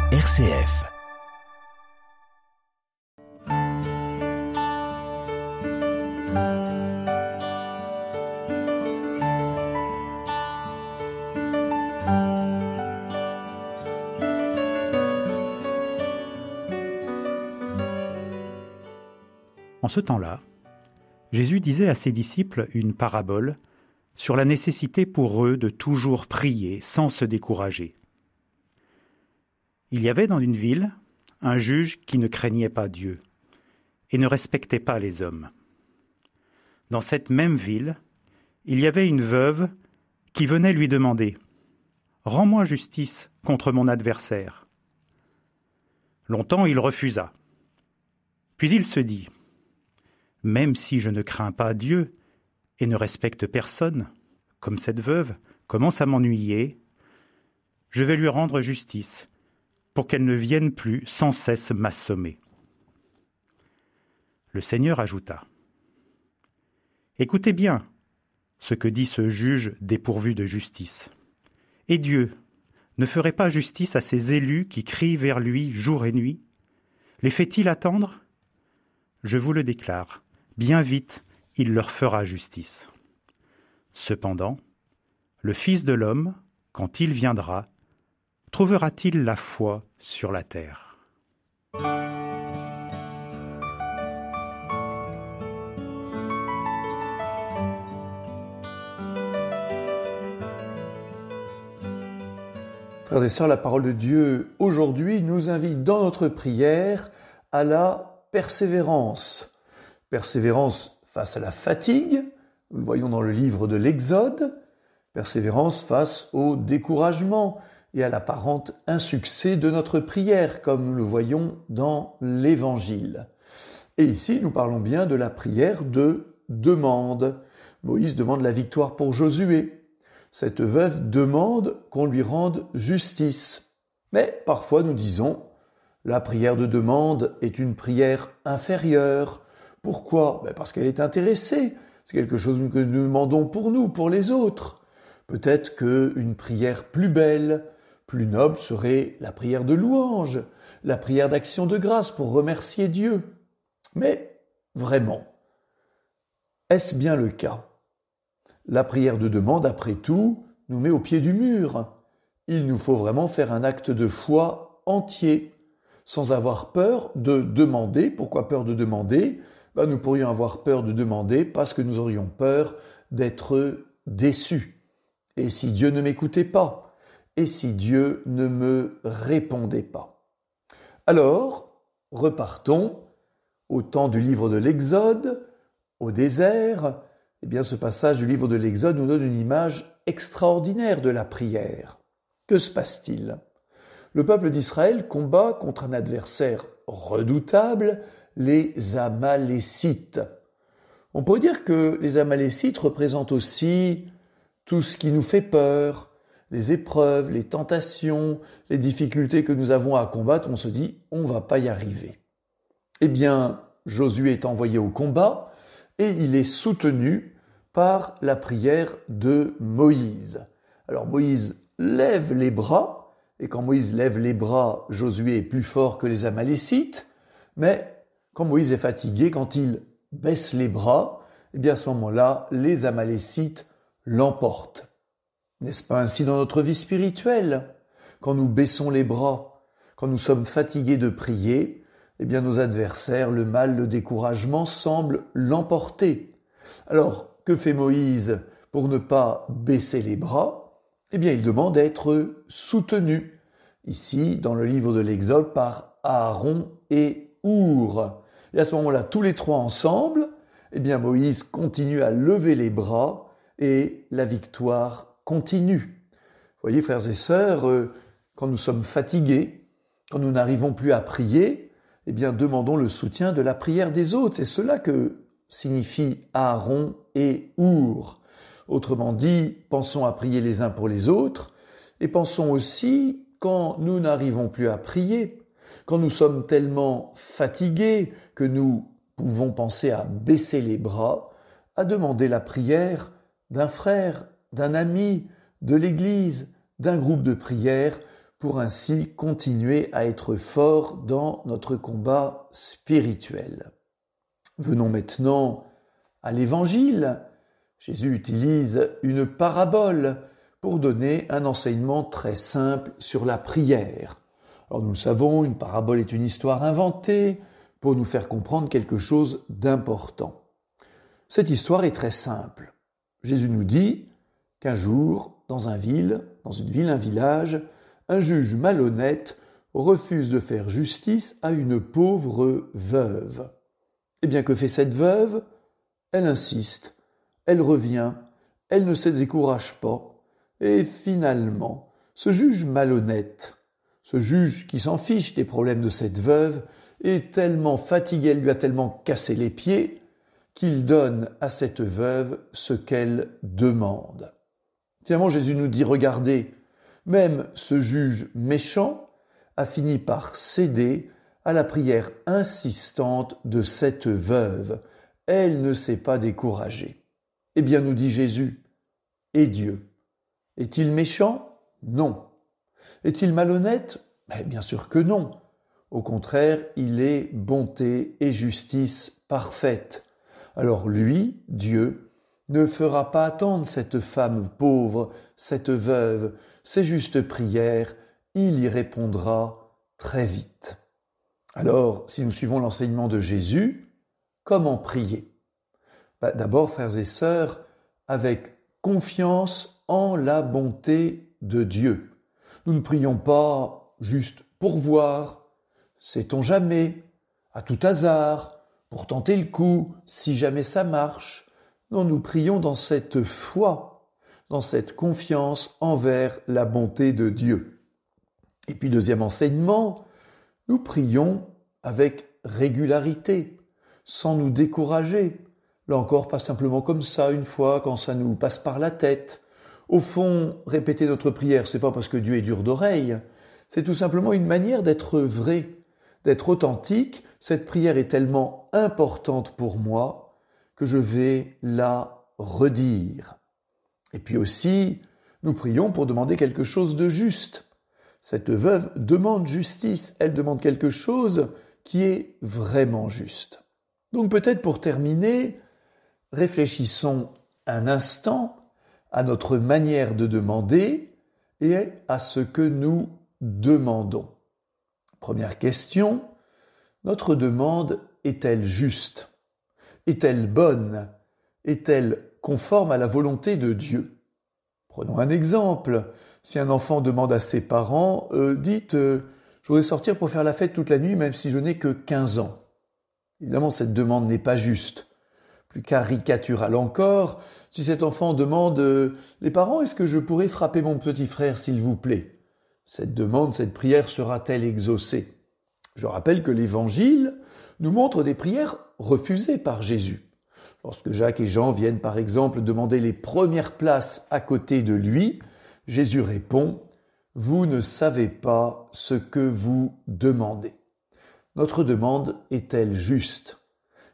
RCF. En ce temps-là, Jésus disait à ses disciples une parabole sur la nécessité pour eux de toujours prier sans se décourager. Il y avait dans une ville un juge qui ne craignait pas Dieu et ne respectait pas les hommes. Dans cette même ville, il y avait une veuve qui venait lui demander « Rends-moi justice contre mon adversaire ». Longtemps il refusa. Puis il se dit « Même si je ne crains pas Dieu et ne respecte personne, comme cette veuve commence à m'ennuyer, je vais lui rendre justice pour qu'elle ne vienne plus sans cesse m'assommer. » Le Seigneur ajouta « Écoutez bien ce que dit ce juge dépourvu de justice. Et Dieu ne ferait pas justice à ses élus qui crient vers lui jour et nuit? Les fait-il attendre? Je vous le déclare, bien vite, il leur fera justice. Cependant, le Fils de l'homme, quand il viendra, trouvera-t-il la foi sur la terre? Frères et sœurs, la parole de Dieu aujourd'hui nous invite dans notre prière à la persévérance. Persévérance face à la fatigue, nous le voyons dans le livre de l'Exode, persévérance face au découragement et à l'apparent insuccès de notre prière, comme nous le voyons dans l'Évangile. Et ici, nous parlons bien de la prière de demande. Moïse demande la victoire pour Josué. Cette veuve demande qu'on lui rende justice. Mais parfois nous disons, la prière de demande est une prière inférieure. Pourquoi? Parce qu'elle est intéressée. C'est quelque chose que nous demandons pour nous, pour les autres. Peut-être qu'une prière plus belle, plus noble serait la prière de louange, la prière d'action de grâce pour remercier Dieu. Mais vraiment, est-ce bien le cas? La prière de demande, après tout, nous met au pied du mur. Il nous faut vraiment faire un acte de foi entier, sans avoir peur de demander. Pourquoi peur de demander? Nous pourrions avoir peur de demander parce que nous aurions peur d'être déçus. Et si Dieu ne m'écoutait pas? Et si Dieu ne me répondait pas? Alors, repartons au temps du livre de l'Exode, au désert. Ce passage du livre de l'Exode nous donne une image extraordinaire de la prière. Que se passe-t-il? Le peuple d'Israël combat contre un adversaire redoutable, les Amalécites. On peut dire que les Amalécites représentent aussi tout ce qui nous fait peur, les épreuves, les tentations, les difficultés que nous avons à combattre. On se dit, on ne va pas y arriver. Josué est envoyé au combat et il est soutenu par la prière de Moïse. Alors Moïse lève les bras, et quand Moïse lève les bras, Josué est plus fort que les Amalécites, mais quand Moïse est fatigué, quand il baisse les bras, à ce moment-là, les Amalécites l'emportent. N'est-ce pas ainsi dans notre vie spirituelle? Quand nous baissons les bras, quand nous sommes fatigués de prier, nos adversaires, le mal, le découragement, semblent l'emporter. Alors, que fait Moïse pour ne pas baisser les bras? Il demande d'être soutenu, ici, dans le livre de l'Exode, par Aaron et Our. Et à ce moment-là, tous les trois ensemble, Moïse continue à lever les bras et la victoire continue. Vous voyez, frères et sœurs, quand nous sommes fatigués, quand nous n'arrivons plus à prier, demandons le soutien de la prière des autres. C'est cela que signifie Aaron et Our. Autrement dit, pensons à prier les uns pour les autres et pensons aussi, quand nous n'arrivons plus à prier, quand nous sommes tellement fatigués que nous pouvons penser à baisser les bras, à demander la prière d'un frère, d'un ami, de l'Église, d'un groupe de prière pour ainsi continuer à être fort dans notre combat spirituel. Venons maintenant à l'Évangile. Jésus utilise une parabole pour donner un enseignement très simple sur la prière. Alors nous le savons, une parabole est une histoire inventée pour nous faire comprendre quelque chose d'important. Cette histoire est très simple. Jésus nous dit qu'un jour, dans une ville, un village, un juge malhonnête refuse de faire justice à une pauvre veuve. Eh bien, que fait cette veuve ? Elle insiste, elle revient, elle ne se décourage pas, et finalement, ce juge malhonnête, ce juge qui s'en fiche des problèmes de cette veuve, est tellement fatigué, elle lui a tellement cassé les pieds, qu'il donne à cette veuve ce qu'elle demande. Finalement, Jésus nous dit, regardez, même ce juge méchant a fini par céder à la prière insistante de cette veuve. Elle ne s'est pas découragée. Eh bien, nous dit Jésus, et Dieu, est-il méchant ? Non. Est-il malhonnête ? Bien sûr que non. Au contraire, il est bonté et justice parfaite. Alors lui, Dieu, ne fera pas attendre cette femme pauvre, cette veuve, ses justes prières, il y répondra très vite. Alors, si nous suivons l'enseignement de Jésus, comment prier ? D'abord, frères et sœurs, avec confiance en la bonté de Dieu. Nous ne prions pas juste pour voir, sait-on jamais, à tout hasard, pour tenter le coup, si jamais ça marche. Non, nous prions dans cette foi, dans cette confiance envers la bonté de Dieu. Et puis deuxième enseignement, nous prions avec régularité, sans nous décourager. Là encore, pas simplement comme ça, une fois, quand ça nous passe par la tête. Au fond, répéter notre prière, c'est pas parce que Dieu est dur d'oreille, c'est tout simplement une manière d'être vrai, d'être authentique. Cette prière est tellement importante pour moi que je vais la redire. Et puis aussi, nous prions pour demander quelque chose de juste. Cette veuve demande justice, elle demande quelque chose qui est vraiment juste. Donc peut-être pour terminer, réfléchissons un instant à notre manière de demander et à ce que nous demandons. Première question, notre demande est-elle juste ? Est-elle bonne ? Est-elle conforme à la volonté de Dieu ? Prenons un exemple. Si un enfant demande à ses parents, dites, je voudrais sortir pour faire la fête toute la nuit, même si je n'ai que 15 ans. Évidemment, cette demande n'est pas juste. Plus caricatural encore, si cet enfant demande, les parents, est-ce que je pourrais frapper mon petit frère, s'il vous plaît ? Cette demande, cette prière sera-t-elle exaucée ? Je rappelle que l'Évangile nous montre des prières refusées par Jésus. Lorsque Jacques et Jean viennent par exemple demander les premières places à côté de lui, Jésus répond « Vous ne savez pas ce que vous demandez ». Notre demande est-elle juste ?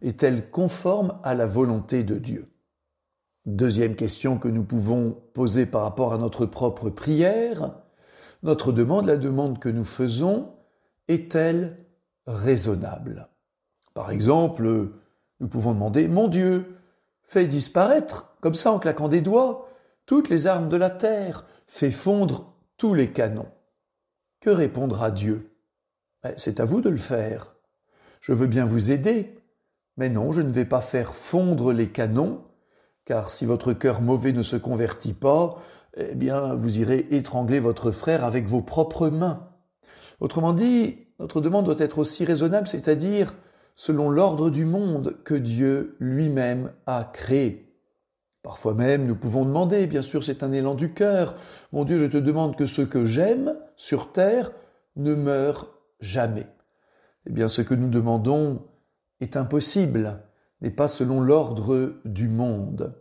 Est-elle conforme à la volonté de Dieu ? Deuxième question que nous pouvons poser par rapport à notre propre prière, notre demande, la demande que nous faisons, est-elle raisonnable ? Par exemple, nous pouvons demander « Mon Dieu, fais disparaître, comme ça en claquant des doigts, toutes les armes de la terre, fais fondre tous les canons. » Que répondra Dieu ? C'est à vous de le faire. Je veux bien vous aider, mais non, je ne vais pas faire fondre les canons, car si votre cœur mauvais ne se convertit pas, eh bien, vous irez étrangler votre frère avec vos propres mains. Autrement dit, notre demande doit être aussi raisonnable, c'est-à-dire selon l'ordre du monde que Dieu lui-même a créé. Parfois même, nous pouvons demander, bien sûr, c'est un élan du cœur, « Mon Dieu, je te demande que ce que j'aime sur terre ne meure jamais. » Eh bien, ce que nous demandons est impossible, n'est pas selon l'ordre du monde.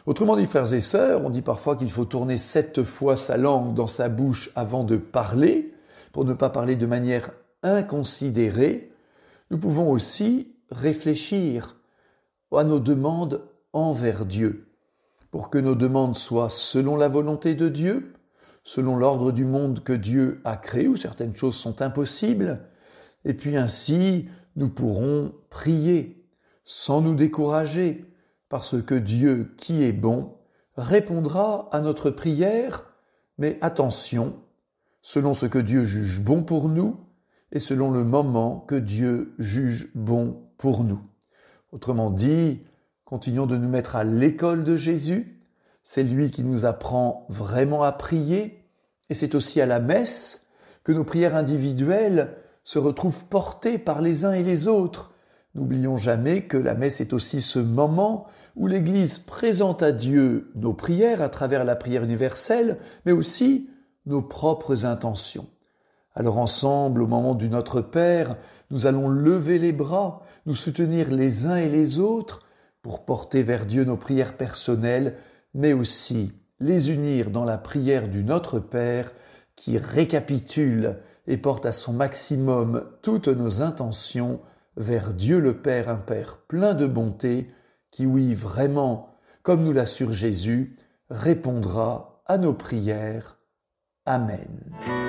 Autrement dit, frères et sœurs, on dit parfois qu'il faut tourner 7 fois sa langue dans sa bouche avant de parler, pour ne pas parler de manière inconsidérée. Nous pouvons aussi réfléchir à nos demandes envers Dieu, pour que nos demandes soient selon la volonté de Dieu, selon l'ordre du monde que Dieu a créé, où certaines choses sont impossibles. Et puis ainsi, nous pourrons prier sans nous décourager, parce que Dieu, qui est bon, répondra à notre prière, mais attention, selon ce que Dieu juge bon pour nous et selon le moment que Dieu juge bon pour nous. Autrement dit, continuons de nous mettre à l'école de Jésus. C'est lui qui nous apprend vraiment à prier, et c'est aussi à la messe que nos prières individuelles se retrouvent portées par les uns et les autres. N'oublions jamais que la messe est aussi ce moment où l'Église présente à Dieu nos prières à travers la prière universelle, mais aussi nos propres intentions. Alors ensemble, au moment du Notre Père, nous allons lever les bras, nous soutenir les uns et les autres pour porter vers Dieu nos prières personnelles, mais aussi les unir dans la prière du Notre Père qui récapitule et porte à son maximum toutes nos intentions vers Dieu le Père, un Père plein de bonté, qui, oui, vraiment, comme nous l'assure Jésus, répondra à nos prières. Amen.